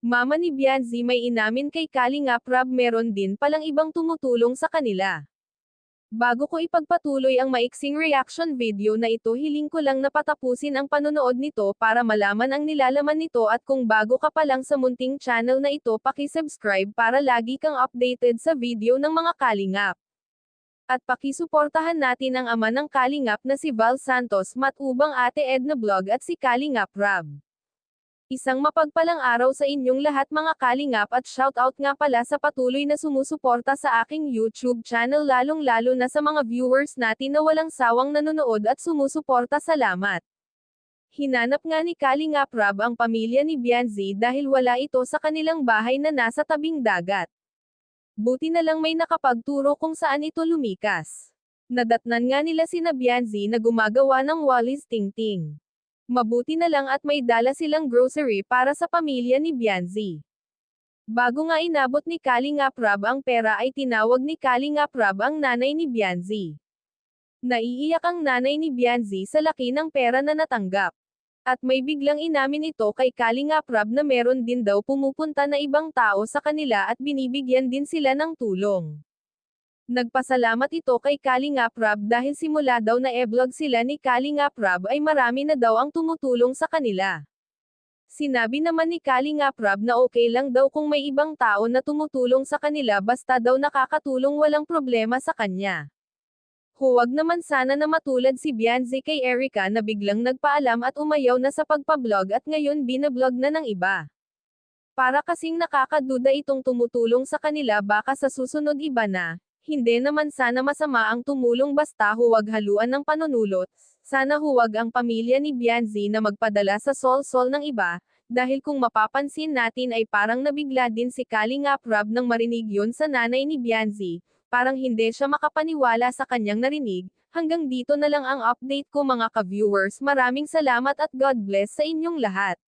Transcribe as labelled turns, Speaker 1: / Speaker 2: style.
Speaker 1: Mama ni Bianzi may inamin kay Kalingap Rab meron din palang ibang tumutulong sa kanila. Bago ko ipagpatuloy ang maiksing reaction video na ito, hiling ko lang na patapusin ang panonood nito para malaman ang nilalaman nito, at kung bago ka pa lang sa munting channel na ito, paki-subscribe para lagi kang updated sa video ng mga Kalingap. At pakisuportahan natin ang ama ng Kalingap na si Val Santos Matubang, Ate Edna Vlog at si Kalingap Rab. Isang mapagpalang araw sa inyong lahat mga Kalingap, at shoutout nga pala sa patuloy na sumusuporta sa aking YouTube channel, lalong-lalo na sa mga viewers natin na walang sawang nanonood at sumusuporta. Salamat! Hinanap nga ni Kalingap Rab ang pamilya ni Bianzi dahil wala ito sa kanilang bahay na nasa tabing dagat. Buti na lang may nakapagturo kung saan ito lumikas. Nadatnan nga nila sina Bianzi na gumagawa ng walis tingting. Mabuti na lang at may dala silang grocery para sa pamilya ni Bianzi. Bago nga inabot ni Kalingap Rab ang pera ay tinawag ni Kalingap Rab ang nanay ni Bianzi. Naiiyak ang nanay ni Bianzi sa laki ng pera na natanggap. At may biglang inamin ito kay Kalingap Rab na meron din daw pumupunta na ibang tao sa kanila at binibigyan din sila ng tulong. Nagpasalamat ito kay Kalingap Rab dahil simula daw na e-vlog sila ni Kalingap Rab ay marami na daw ang tumutulong sa kanila. Sinabi naman ni Kalingap Rab na okay lang daw kung may ibang tao na tumutulong sa kanila basta daw nakakatulong, walang problema sa kanya. Huwag naman sana na matulad si Bianzi kay Erica na biglang nagpaalam at umayaw na sa pagpa-vlog at ngayon binablog na ng iba. Para kasing nakakaduda itong tumutulong sa kanila, baka sa susunod iba na. Hindi naman sana masama ang tumulong basta huwag haluan ng panunulot. Sana huwag ang pamilya ni Bianzi na magpadala sa sol-sol ng iba, dahil kung mapapansin natin ay parang nabigla din si Kalingap Rab nang marinig yun sa nanay ni Bianzi. Parang hindi siya makapaniwala sa kanyang narinig. Hanggang dito na lang ang update ko mga ka-viewers. Maraming salamat at God bless sa inyong lahat.